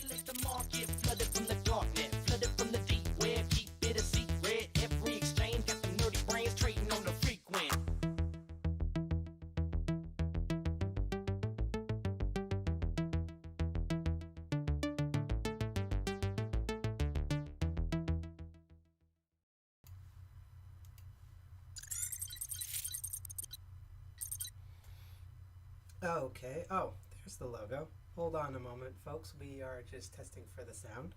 Let the market flooded from the darknet, flooded from the deep web, keep it a secret. Every exchange got the nerdy brains trading on the frequent. Okay. Oh, there's the logo. Hold on a moment, folks. We are just testing for the sound.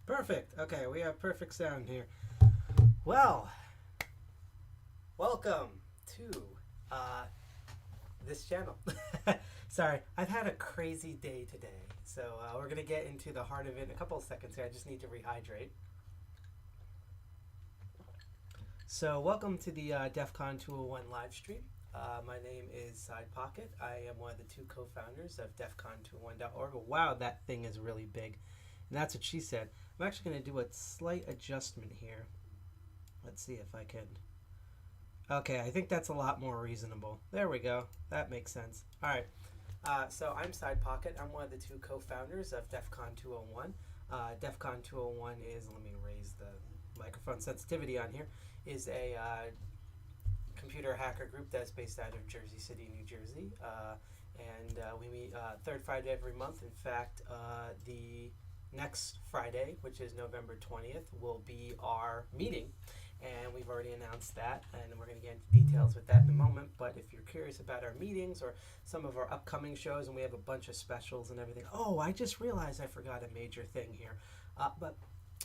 Perfect. Okay, we have perfect sound here. Well, welcome to this channel. Sorry, I've had a crazy day today. So we're going to get into the heart of it in a couple of seconds here. I just need to rehydrate. So welcome to the DEF CON 201 live stream. My name is Side Pocket. I am one of the two co-founders of defcon201.org. Wow, that thing is really big. And that's what she said. I'm actually going to do a slight adjustment here. Let's see if I can. Okay, I think that's a lot more reasonable. There we go. That makes sense. All right. So I'm Side Pocket. I'm one of the two co-founders of DEF CON 201. DEF CON 201 is, let me raise the microphone sensitivity on here, is a computer hacker group that's based out of Jersey City, New Jersey. And we meet third Friday every month. In fact, the next Friday, which is November 20th, will be our meeting. And we've already announced that, and we're going to get into details with that in a moment. But if you're curious about our meetings or some of our upcoming shows, and we have a bunch of specials and everything. Oh, I just realized I forgot a major thing here. But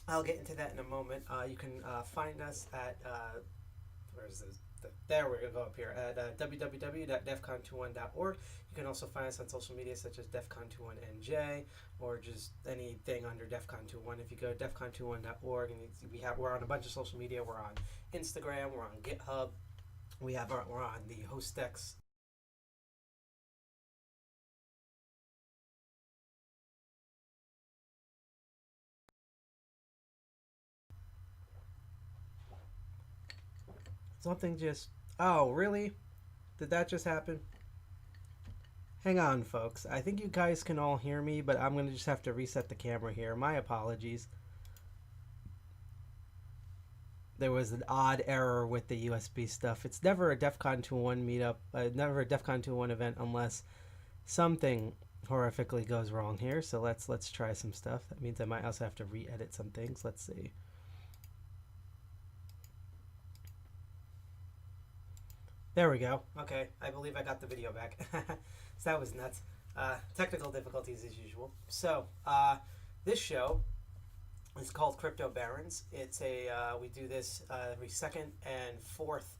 I'll get into that in a moment. You can find us at, where's this? There we're going to go up here at www.defcon21.org. You can also find us on social media such as defcon21nj or just anything under defcon21. If you go to defcon21.org, and we're on a bunch of social media. We're on Instagram, we're on GitHub, we're on the Hostex. Something just, oh really? Did that just happen? Hang on, folks. I think you guys can all hear me, but I'm going to just have to reset the camera here. My apologies. There was an odd error with the USB stuff. It's never a DEF CON 201 meetup, never a DEF CON 201 event unless something horrifically goes wrong here. So let's try some stuff. That means I might also have to re-edit some things. Let's see. There we go. Okay, I believe I got the video back. So that was nuts. Technical difficulties as usual. So this show is called Crypto Barons. It's a we do this every second and fourth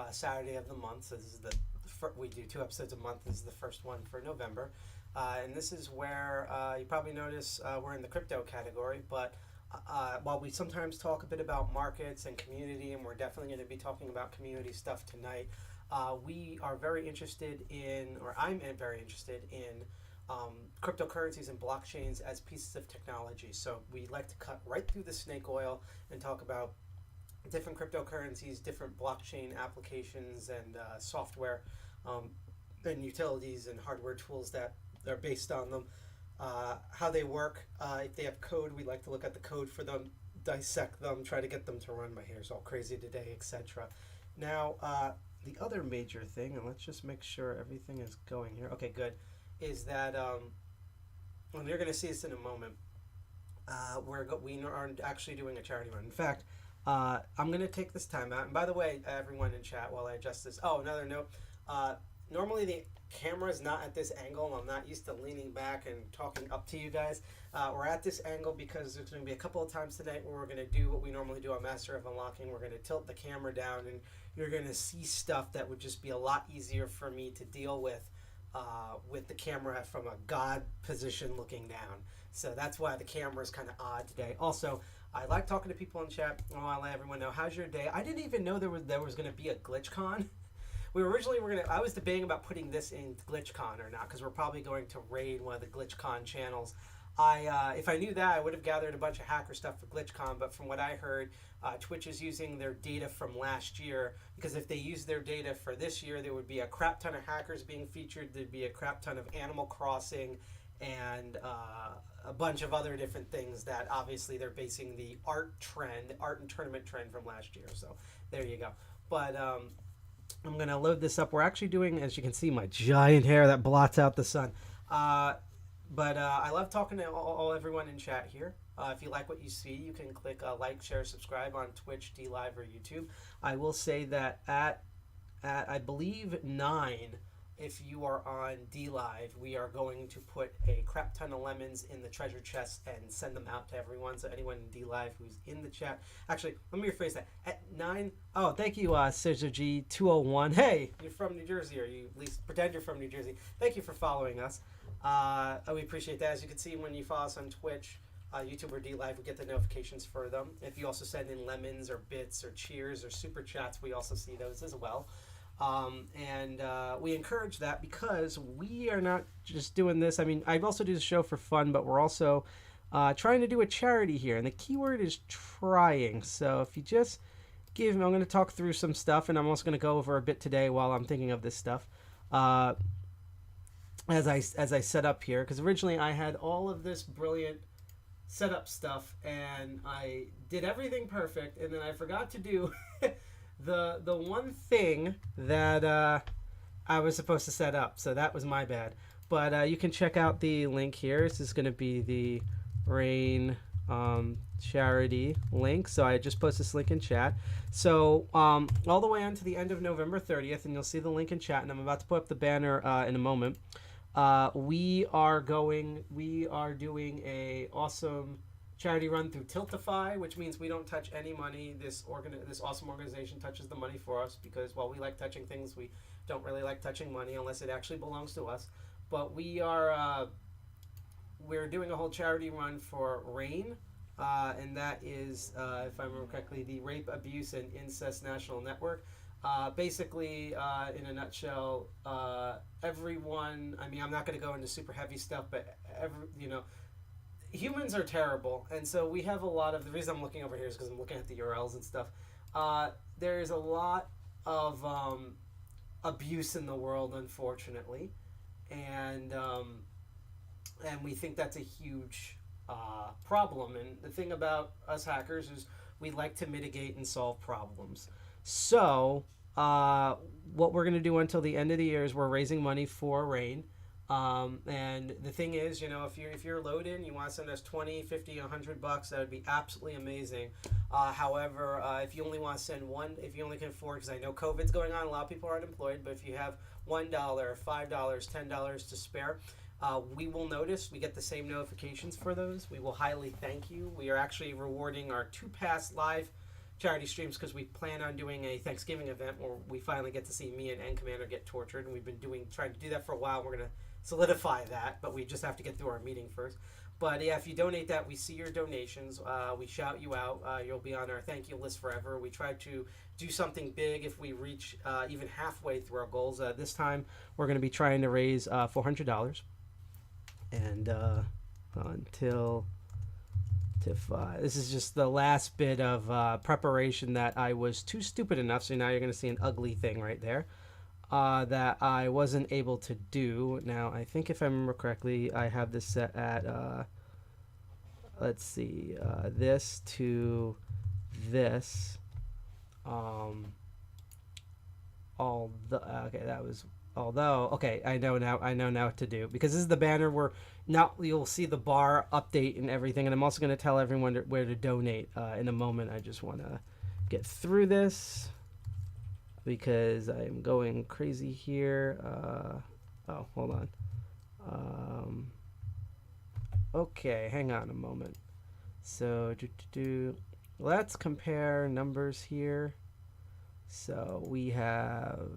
Saturday of the month. So this is we do 2 episodes a month. This is the first one for November, and this is where you probably notice we're in the crypto category, but while we sometimes talk a bit about markets and community, and we're definitely going to be talking about community stuff tonight, we are very interested in, or I'm very interested in, cryptocurrencies and blockchains as pieces of technology. So we like to cut right through the snake oil and talk about different cryptocurrencies, different blockchain applications and software and utilities and hardware tools that are based on them, how they work. If they have code, we like to look at the code for them, dissect them, try to get them to run. My hair's all crazy today, etc. Now, the other major thing, and let's just make sure everything is going here. Okay, good. Is that and you're going to see this in a moment. We are actually doing a charity run. In fact, I'm going to take this time out. And by the way, everyone in chat, while I adjust this. Oh, another note. Normally the camera is not at this angle. I'm not used to leaning back and talking up to you guys. We're at this angle because there's going to be a couple of times tonight where we're going to do what we normally do on Master of Unlocking. We're going to tilt the camera down, and you're going to see stuff that would just be a lot easier for me to deal with the camera from a God position looking down. So that's why the camera is kind of odd today. Also, I like talking to people in chat. I want to let everyone know, how's your day? I didn't even know there was going to be a GlitchCon. I was debating about putting this in GlitchCon or not, because we're probably going to raid one of the GlitchCon channels. If I knew that, I would have gathered a bunch of hacker stuff for GlitchCon, but from what I heard, Twitch is using their data from last year, because if they use their data for this year, there would be a crap ton of hackers being featured, there'd be a crap ton of Animal Crossing, and a bunch of other different things that obviously they're basing the art and tournament trend from last year. So there you go. But I'm going to load this up. We're actually doing, as you can see, my giant hair that blots out the sun. But I love talking to everyone in chat here. If you like what you see, you can click like, share, subscribe on Twitch, DLive, or YouTube. I will say that at I believe 9, if you are on DLive, we are going to put a crap ton of lemons in the treasure chest and send them out to everyone. So anyone in DLive who's in the chat, actually, let me rephrase that. At 9, oh, thank you, Scissor G201. Hey, you're from New Jersey, or you at least pretend you're from New Jersey. Thank you for following us. We appreciate that. As you can see, when you follow us on Twitch, YouTube, or DLive, we get the notifications for them. If you also send in lemons or bits or cheers or super chats, we also see those as well. We encourage that because we are not just doing this. I mean, I also do the show for fun, but we're also trying to do a charity here. And the keyword is trying. So if you just give me, I'm going to talk through some stuff, and I'm also going to go over a bit today while I'm thinking of this stuff. As I set up here, because originally I had all of this brilliant setup stuff, and I did everything perfect, and then I forgot to do the one thing that I was supposed to set up. So that was my bad. But you can check out the link here. This is going to be the RAIN charity link. So I just posted this link in chat. So all the way on to the end of November 30th, and you'll see the link in chat, and I'm about to put up the banner in a moment. We are doing a awesome charity run through Tiltify, which means we don't touch any money. This awesome organization touches the money for us, because while we like touching things, we don't really like touching money unless it actually belongs to us. But we're doing a whole charity run for RAIN, and that is, if I remember correctly, the Rape, Abuse, and Incest National Network. Basically, in a nutshell, everyone, I mean, I'm not going to go into super heavy stuff, but humans are terrible. And so we have a lot of, the reason I'm looking over here is because I'm looking at the URLs and stuff. There's a lot of abuse in the world, unfortunately. And we think that's a huge problem. And the thing about us hackers is we like to mitigate and solve problems. So what we're going to do until the end of the year is we're raising money for RAIN. And the thing is, if you're loaded and you want to send us 20, 50, $100, that would be absolutely amazing. However, if you only want to send one, if you only can afford, because I know COVID's going on, a lot of people are unemployed, but if you have $1, $5, $10 to spare, we will notice. We get the same notifications for those. We will highly thank you. We are actually rewarding our 2 past live charity streams because we plan on doing a Thanksgiving event where we finally get to see me and N Commander get tortured, and we've been trying to do that for a while. We're going to solidify that, but we just have to get through our meeting first. But yeah, if you donate that, we see your donations. We shout you out. You'll be on our thank you list forever. We try to do something big if we reach even halfway through our goals. This time, we're going to be trying to raise $400. And until this is just the last bit of preparation that I was too stupid enough. So now you're going to see an ugly thing right there. that I wasn't able to do. Now, I think if I remember correctly, I have this set at, let's see, this to this. Okay, that was okay, I know now what to do, because this is the banner where now you'll see the bar update and everything, and I'm also going to tell everyone where to donate in a moment. I just want to get through this because I'm going crazy here. Oh, hold on. Okay, hang on a moment. So let's compare numbers here. So we have,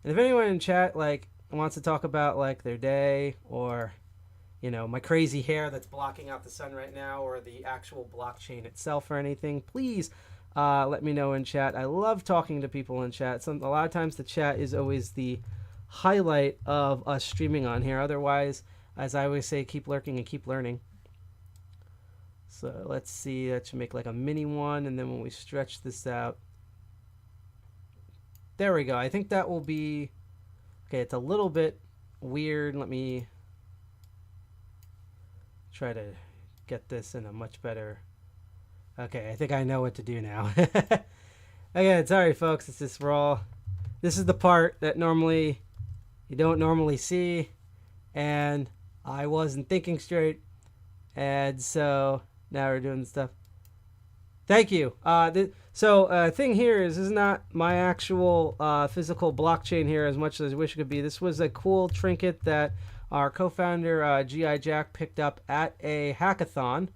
and if anyone in chat like wants to talk about like their day, or my crazy hair that's blocking out the sun right now, or the actual blockchain itself or anything, please let me know in chat. I love talking to people in chat. A lot of times the chat is always the highlight of us streaming on here. Otherwise, as I always say, keep lurking and keep learning. So let's see, that should make like a mini one, and then when we stretch this out, there we go. I think that will be, okay, it's a little bit weird. Let me try to get this in a much better, okay, I think I know what to do now. Again, sorry folks, it's just raw. This is the part that normally you don't normally see, and I wasn't thinking straight, and so now we're doing stuff. Thank you. Thing here is, this is not my actual physical blockchain here as much as I wish it could be. This was a cool trinket that our co-founder G.I. Jack picked up at a hackathon.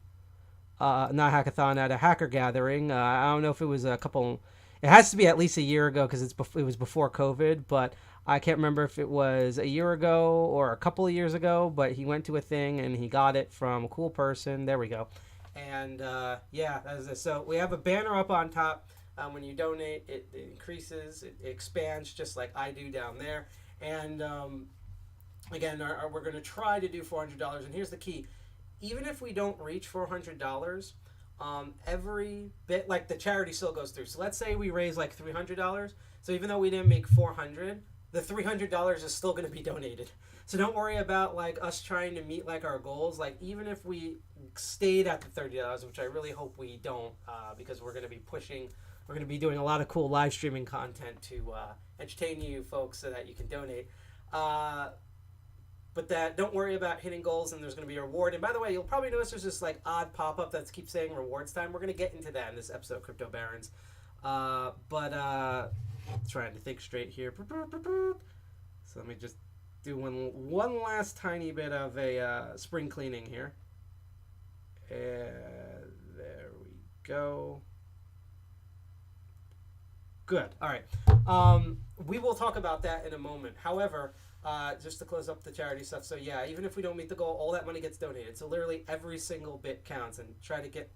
Not hackathon, at a hacker gathering. I don't know if it was a couple, it has to be at least a year ago because it was before COVID, but I can't remember if it was a year ago or a couple of years ago, but he went to a thing and he got it from a cool person. There we go. And yeah, so we have a banner up on top. When you donate, it increases, it expands just like I do down there. And again, we're going to try to do $400. And here's the key. Even if we don't reach $400, every bit, like the charity still goes through. So let's say we raise like $300. So even though we didn't make $400, the $300 is still going to be donated. So don't worry about like us trying to meet like our goals. Like even if we stayed at the $30, which I really hope we don't, because we're going to be we're going to be doing a lot of cool live streaming content to entertain you folks so that you can donate. But don't worry about hitting goals, and there's going to be a reward. And by the way, you'll probably notice there's this like odd pop-up that keeps saying rewards time. We're going to get into that in this episode of Crypto Barons. Trying to think straight here. So let me just do one last tiny bit of a spring cleaning here. And there we go. Good. All right. We will talk about that in a moment. However, just to close up the charity stuff. So yeah, even if we don't meet the goal, all that money gets donated. So literally every single bit counts. And try to get.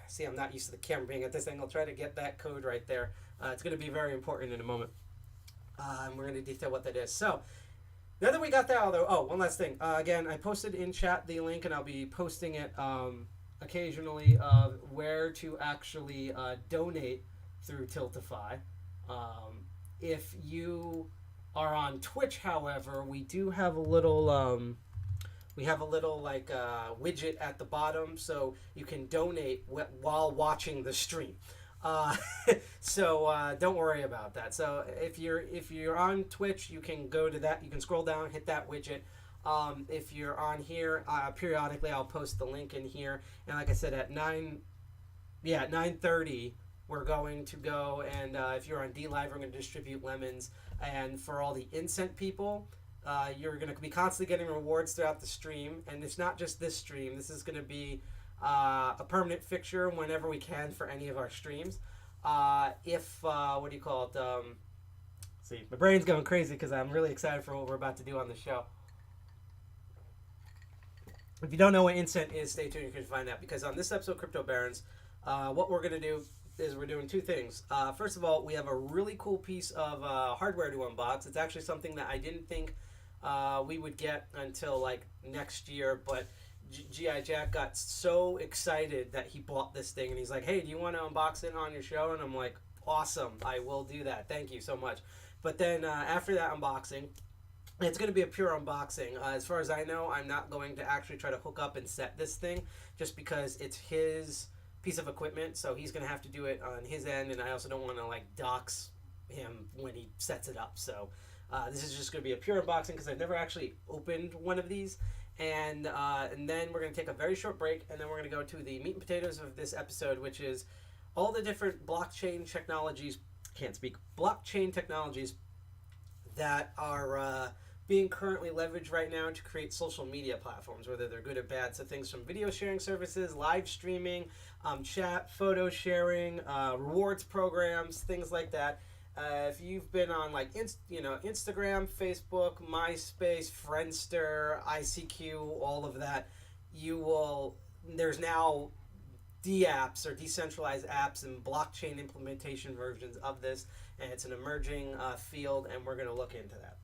See, I'm not used to the camera being at this angle. Try to get that code right there. It's going to be very important in a moment. And we're going to detail what that is. So now that we got that, one last thing. Again, I posted in chat the link, and I'll be posting it occasionally of where to actually donate through Tiltify. If you are on Twitch, however, we do have a little like widget at the bottom, so you can donate while watching the stream. So don't worry about that. So if you're on Twitch, you can go to that. You can scroll down, hit that widget. If you're on here, periodically I'll post the link in here. And like I said, at 9:30, we're going to go, and if you're on D Live, we're going to distribute lemons. And for all the Incent people, you're going to be constantly getting rewards throughout the stream. And it's not just this stream. This is going to be a permanent fixture whenever we can for any of our streams. See, my brain's going crazy because I'm really excited for what we're about to do on the show. If you don't know what Incent is, stay tuned. You can find out, because on this episode of Crypto Barons, what we're going to do is we're doing two things. First of all, we have a really cool piece of hardware to unbox. It's actually something that I didn't think we would get until like next year, but G.I. Jack got so excited that he bought this thing, and he's like, hey, do you want to unbox it on your show? And I'm like, Awesome. I will do that. Thank you so much. But then after that unboxing, it's going to be a pure unboxing. As far as I know, I'm not going to actually try to hook up and set this thing just because it's his piece of equipment. So he's going to have to do it on his end. And I also don't want to like dox him when he sets it up. So this is just going to be a pure unboxing because I've never actually opened one of these. And then we're going to take a very short break. And then we're going to go to the meat and potatoes of this episode, which is all the different blockchain technologies. Can't speak. Blockchain technologies that are being currently leveraged right now to create social media platforms, whether they're good or bad. So things from video sharing services, live streaming, chat, photo sharing, rewards programs, things like that. If you've been on like Instagram, Facebook, MySpace, Friendster, ICQ, all of that, there's now D-apps or decentralized apps and blockchain implementation versions of this, and it's an emerging field, and we're going to look into that.